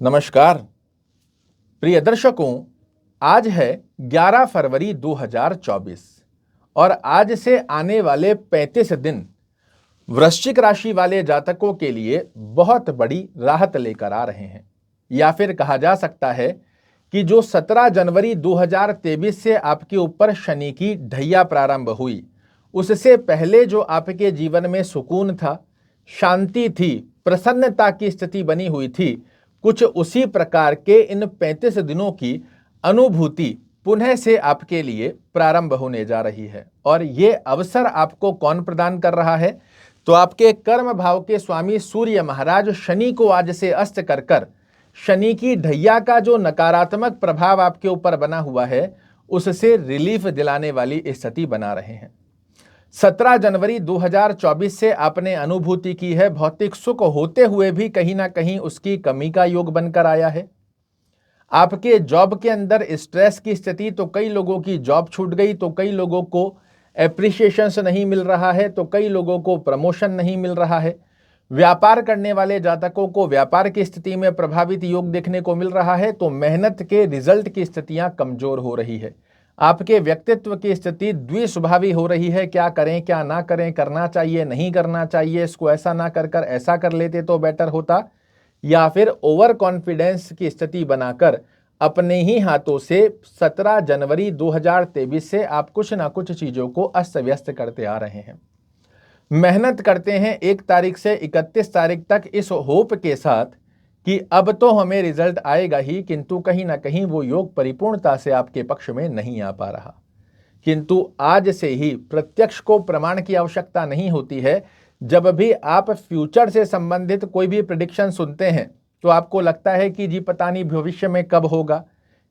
नमस्कार प्रिय दर्शकों, आज है 11 फरवरी 2024 और आज से आने वाले 35 दिन वृश्चिक राशि वाले जातकों के लिए बहुत बड़ी राहत लेकर आ रहे हैं। या फिर कहा जा सकता है कि जो 17 जनवरी 2023 से आपके ऊपर शनि की ढैया प्रारंभ हुई, उससे पहले जो आपके जीवन में सुकून था, शांति थी, प्रसन्नता की स्थिति बनी हुई थी, कुछ उसी प्रकार के इन 35 दिनों की अनुभूति पुनः से आपके लिए प्रारंभ होने जा रही है। और ये अवसर आपको कौन प्रदान कर रहा है? तो आपके कर्म भाव के स्वामी सूर्य महाराज शनि को आज से अस्त कर कर शनि की ढैया का जो नकारात्मक प्रभाव आपके ऊपर बना हुआ है, उससे रिलीफ दिलाने वाली स्थिति बना रहे हैं। 17 जनवरी 2024 से आपने अनुभूति की है, भौतिक सुख होते हुए भी कहीं ना कहीं उसकी कमी का योग बनकर आया है। आपके जॉब के अंदर स्ट्रेस की स्थिति, तो कई लोगों की जॉब छूट गई, तो कई लोगों को एप्रिशिएशंस नहीं मिल रहा है, तो कई लोगों को प्रमोशन नहीं मिल रहा है। व्यापार करने वाले जातकों को व्यापार की स्थिति में प्रभावित योग देखने को मिल रहा है, तो मेहनत के रिजल्ट की स्थितियां कमजोर हो रही है। आपके व्यक्तित्व की स्थिति द्विस्वभावी हो रही है, क्या करें क्या ना करें, करना चाहिए नहीं करना चाहिए, इसको ऐसा ना कर कर ऐसा कर लेते तो बेटर होता, या फिर ओवर कॉन्फिडेंस की स्थिति बनाकर अपने ही हाथों से 17 जनवरी 2023 से आप कुछ ना कुछ चीजों को अस्त व्यस्त करते आ रहे हैं। मेहनत करते हैं 1 तारीख से 31 तारीख तक इस होप के साथ कि अब तो हमें रिजल्ट आएगा ही, किंतु कहीं ना कहीं वो योग परिपूर्णता से आपके पक्ष में नहीं आ पा रहा। किंतु आज से ही प्रत्यक्ष को प्रमाण की आवश्यकता नहीं होती है। जब भी आप फ्यूचर से संबंधित कोई भी प्रेडिक्शन सुनते हैं तो आपको लगता है कि जी पता नहीं भविष्य में कब होगा,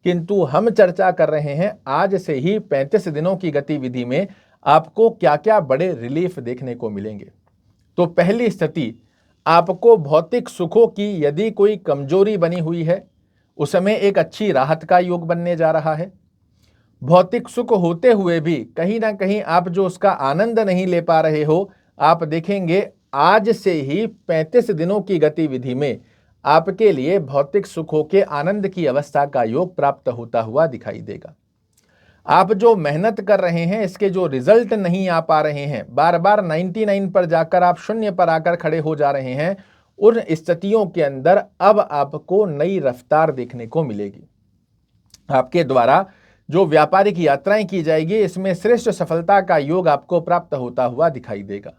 किंतु हम चर्चा कर रहे हैं आज से ही 35 दिनों की गतिविधि में आपको क्या क्या बड़े रिलीफ देखने को मिलेंगे। तो पहली स्थिति, आपको भौतिक सुखों की यदि कोई कमजोरी बनी हुई है, उसमें एक अच्छी राहत का योग बनने जा रहा है। भौतिक सुख होते हुए भी कहीं ना कहीं आप जो उसका आनंद नहीं ले पा रहे हो, आप देखेंगे आज से ही 35 दिनों की गतिविधि में आपके लिए भौतिक सुखों के आनंद की अवस्था का योग प्राप्त होता हुआ दिखाई देगा। आप जो मेहनत कर रहे हैं, इसके जो रिजल्ट नहीं आ पा रहे हैं, बार बार 99 पर जाकर आप शून्य पर आकर खड़े हो जा रहे हैं, उन स्थितियों के अंदर अब आपको नई रफ्तार देखने को मिलेगी। आपके द्वारा जो व्यापारिक यात्राएं की जाएगी, इसमें श्रेष्ठ सफलता का योग आपको प्राप्त होता हुआ दिखाई देगा।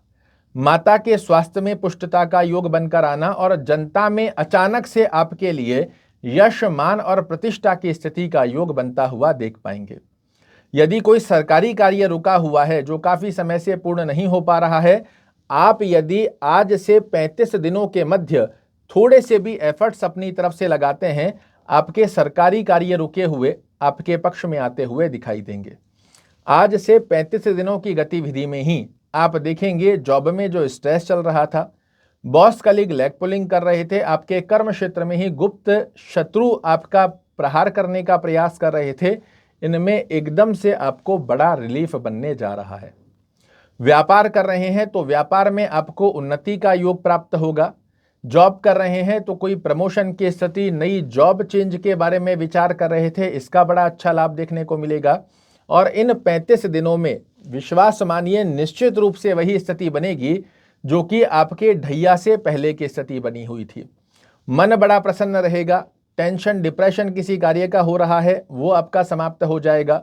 माता के स्वास्थ्य में पुष्टता का योग बनकर आना और जनता में अचानक से आपके लिए यश, मान और प्रतिष्ठा की स्थिति का योग बनता हुआ देख पाएंगे। यदि कोई सरकारी कार्य रुका हुआ है जो काफी समय से पूर्ण नहीं हो पा रहा है, आप यदि आज से 35 दिनों के मध्य थोड़े से भी एफर्ट्स अपनी तरफ से लगाते हैं, आपके सरकारी कार्य रुके हुए आपके पक्ष में आते हुए दिखाई देंगे। आज से 35 दिनों की गतिविधि में ही आप देखेंगे जॉब में जो स्ट्रेस चल रहा था, बॉस कलीग लेग पुलिंग कर रहे थे, आपके कर्म क्षेत्र में ही गुप्त शत्रु आपका प्रहार करने का प्रयास कर रहे थे, इनमें एकदम से आपको बड़ा रिलीफ बनने जा रहा है। व्यापार कर रहे हैं तो व्यापार में आपको उन्नति का योग प्राप्त होगा। जॉब कर रहे हैं तो कोई प्रमोशन की स्थिति, नई जॉब चेंज के बारे में विचार कर रहे थे, इसका बड़ा अच्छा लाभ देखने को मिलेगा। और इन 35 दिनों में विश्वास मानिए निश्चित रूप से वही स्थिति बनेगी जो कि आपके ढैया से पहले की स्थिति बनी हुई थी। मन बड़ा प्रसन्न रहेगा। टेंशन, डिप्रेशन किसी कार्य का हो रहा है, वो आपका समाप्त हो जाएगा।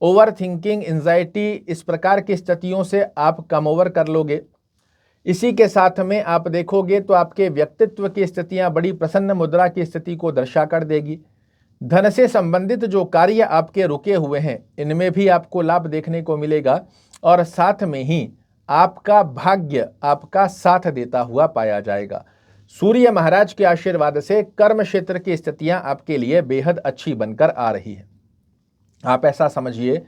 ओवर थिंकिंग, एंजाइटी, इस प्रकार की स्थितियों से आप कम ओवर कर लोगे। इसी के साथ में आप देखोगे तो आपके व्यक्तित्व की स्थितियां बड़ी प्रसन्न मुद्रा की स्थिति को दर्शा कर देगी। धन से संबंधित जो कार्य आपके रुके हुए हैं, इनमें भी आपको लाभ देखने को मिलेगा और साथ में ही आपका भाग्य आपका साथ देता हुआ पाया जाएगा। सूर्य महाराज के आशीर्वाद से कर्म क्षेत्र की स्थितियां आपके लिए बेहद अच्छी बनकर आ रही है। आप ऐसा समझिए,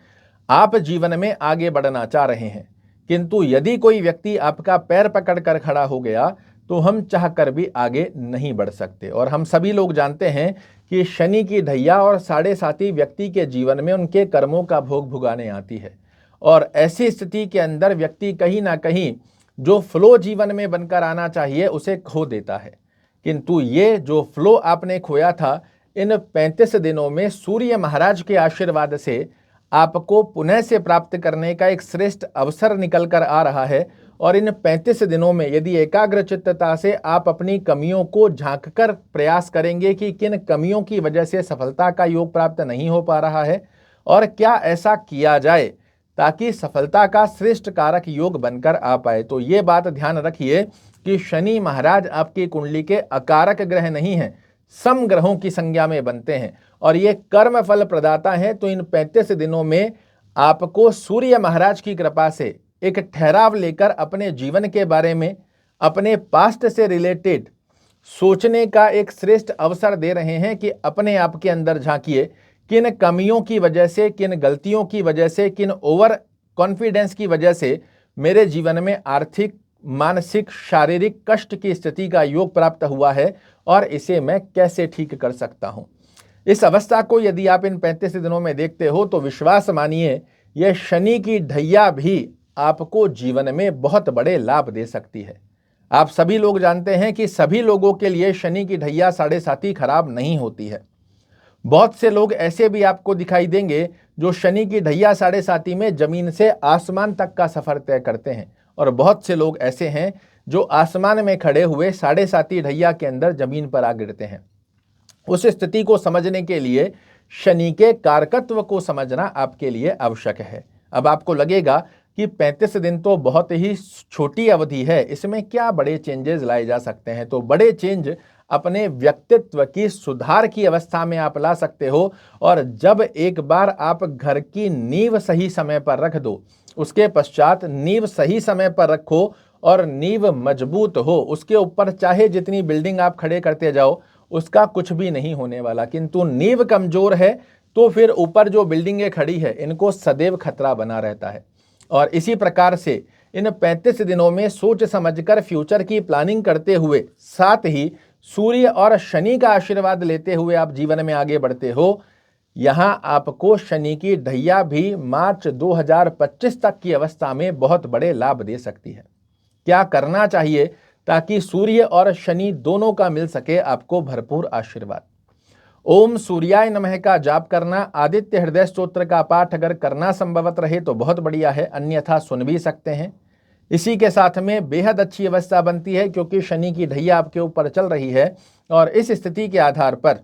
आप जीवन में आगे बढ़ना चाह रहे हैं, किंतु यदि कोई व्यक्ति आपका पैर पकड़कर खड़ा हो गया तो हम चाहकर भी आगे नहीं बढ़ सकते। और हम सभी लोग जानते हैं कि शनि की ढैया और 7.5 व्यक्ति के जीवन में उनके कर्मों का भोग भुगाने आती है, और ऐसी स्थिति के अंदर व्यक्ति कहीं ना कहीं जो फ्लो जीवन में बनकर आना चाहिए उसे खो देता है। किंतु ये जो फ्लो आपने खोया था, इन 35 दिनों में सूर्य महाराज के आशीर्वाद से आपको पुनः से प्राप्त करने का एक श्रेष्ठ अवसर निकल कर आ रहा है। और इन 35 दिनों में यदि एकाग्रचित्तता से आप अपनी कमियों को झांककर प्रयास करेंगे कि किन कमियों की वजह से सफलता का योग प्राप्त नहीं हो पा रहा है और क्या ऐसा किया जाए ताकि सफलता का श्रेष्ठ कारक योग बनकर आ पाए, तो ये बात ध्यान रखिए कि शनि महाराज आपकी कुंडली के अकारक ग्रह नहीं हैं, सम ग्रहों की संज्ञा में बनते हैं और ये कर्म फल प्रदाता हैं। तो इन 35 दिनों में आपको सूर्य महाराज की कृपा से एक ठहराव लेकर अपने जीवन के बारे में, अपने पास्ट से रिलेटेड सोचने का एक श्रेष्ठ अवसर दे रहे हैं कि अपने आप के अंदर झांकिए, किन कमियों की वजह से, किन गलतियों की वजह से, किन ओवर कॉन्फिडेंस की वजह से मेरे जीवन में आर्थिक, मानसिक, शारीरिक कष्ट की स्थिति का योग प्राप्त हुआ है और इसे मैं कैसे ठीक कर सकता हूं। इस अवस्था को यदि आप इन 35 दिनों में देखते हो तो विश्वास मानिए, यह शनि की ढैया भी आपको जीवन में बहुत बड़े लाभ दे सकती है। आप सभी लोग जानते हैं कि सभी लोगों के लिए शनि की ढैया 7.5 खराब नहीं होती है। बहुत से लोग ऐसे भी आपको दिखाई देंगे जो शनि की ढैया 7.5 में जमीन से आसमान तक का सफर तय करते हैं और बहुत से लोग ऐसे हैं जो आसमान में खड़े हुए 7.5 ढैया के अंदर जमीन पर आ गिरते हैं। उस स्थिति को समझने के लिए शनि के कारकत्व को समझना आपके लिए आवश्यक है। अब आपको लगेगा कि 35 दिन तो बहुत ही छोटी अवधि है, इसमें क्या बड़े चेंजेस लाए जा सकते हैं। तो बड़े चेंज अपने व्यक्तित्व की सुधार की अवस्था में आप ला सकते हो और जब एक बार आप घर की नींव सही समय पर रख दो, उसके पश्चात नींव सही समय पर रखो और नींव मजबूत हो, उसके ऊपर चाहे जितनी बिल्डिंग आप खड़े करते जाओ उसका कुछ भी नहीं होने वाला। किंतु नींव कमजोर है तो फिर ऊपर जो बिल्डिंगें खड़ी है इनको सदैव खतरा बना रहता है। और इसी प्रकार से इन 35 दिनों में सोच समझकर फ्यूचर की प्लानिंग करते हुए, साथ ही सूर्य और शनि का आशीर्वाद लेते हुए आप जीवन में आगे बढ़ते हो। यहां आपको शनि की ढैया भी मार्च 2025 तक की अवस्था में बहुत बड़े लाभ दे सकती है। क्या करना चाहिए ताकि सूर्य और शनि दोनों का मिल सके आपको भरपूर आशीर्वाद? ओम सूर्याय नमः का जाप करना, आदित्य हृदय स्तोत्र का पाठ अगर करना संभवत रहे तो बहुत बढ़िया है, अन्यथा सुन भी सकते हैं। इसी के साथ में बेहद अच्छी अवस्था बनती है क्योंकि शनि की ढैया आपके ऊपर चल रही है और इस स्थिति के आधार पर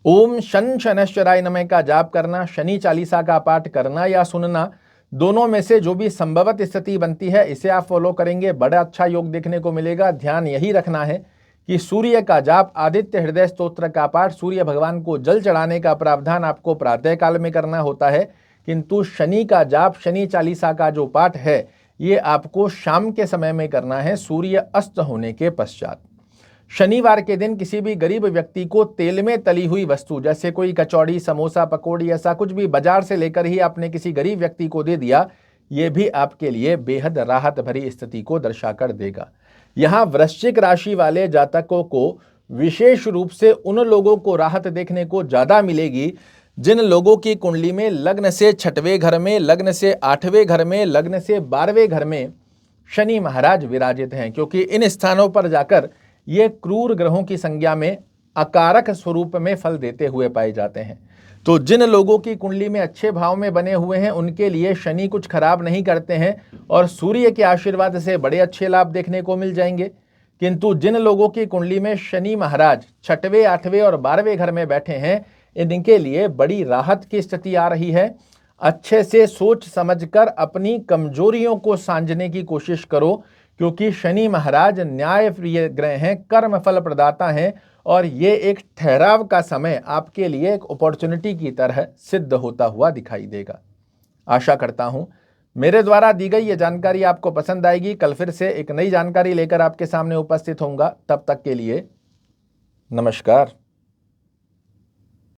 ओम शन शनैश्चराय नमः का जाप करना, शनि चालीसा का पाठ करना या सुनना, दोनों में से जो भी संभवत स्थिति बनती है इसे आप फॉलो करेंगे, बड़ा अच्छा योग देखने को मिलेगा। ध्यान यही रखना है कि सूर्य का जाप, आदित्य हृदय स्तोत्र का पाठ, सूर्य भगवान को जल चढ़ाने का प्रावधान आपको प्रातः काल में करना होता है, किंतु शनि का जाप, शनि चालीसा का जो पाठ है ये आपको शाम के समय में करना है, सूर्य अस्त होने के पश्चात। शनिवार के दिन किसी भी गरीब व्यक्ति को तेल में तली हुई वस्तु जैसे कोई कचौड़ी, समोसा, पकौड़ी, ऐसा कुछ भी बाजार से लेकर ही आपने किसी गरीब व्यक्ति को दे दिया, ये भी आपके लिए बेहद राहत भरी स्थिति को दर्शाकर देगा। यहाँ वृश्चिक राशि वाले जातकों को विशेष रूप से उन लोगों को राहत देखने को ज्यादा मिलेगी जिन लोगों की कुंडली में लग्न से 6वें घर में, लग्न से 8वें घर में, लग्न से 12वें घर में शनि महाराज विराजित हैं, क्योंकि इन स्थानों पर जाकर ये क्रूर ग्रहों की संज्ञा में अकारक स्वरूप में फल देते हुए पाए जाते हैं। तो जिन लोगों की कुंडली में अच्छे भाव में बने हुए हैं उनके लिए शनि कुछ खराब नहीं करते हैं और सूर्य के आशीर्वाद से बड़े अच्छे लाभ देखने को मिल जाएंगे। किंतु जिन लोगों की कुंडली में शनि महाराज 6वें, 8वें और 12वें घर में बैठे हैं, इनके लिए बड़ी राहत की स्थिति आ रही है। अच्छे से सोच समझकर अपनी कमजोरियों को सांझने की कोशिश करो, क्योंकि शनि महाराज न्याय प्रिय ग्रह हैं, कर्म फल प्रदाता हैं और ये एक ठहराव का समय आपके लिए एक अपॉर्चुनिटी की तरह सिद्ध होता हुआ दिखाई देगा। आशा करता हूं मेरे द्वारा दी गई ये जानकारी आपको पसंद आएगी। कल फिर से एक नई जानकारी लेकर आपके सामने उपस्थित होऊंगा। तब तक के लिए नमस्कार।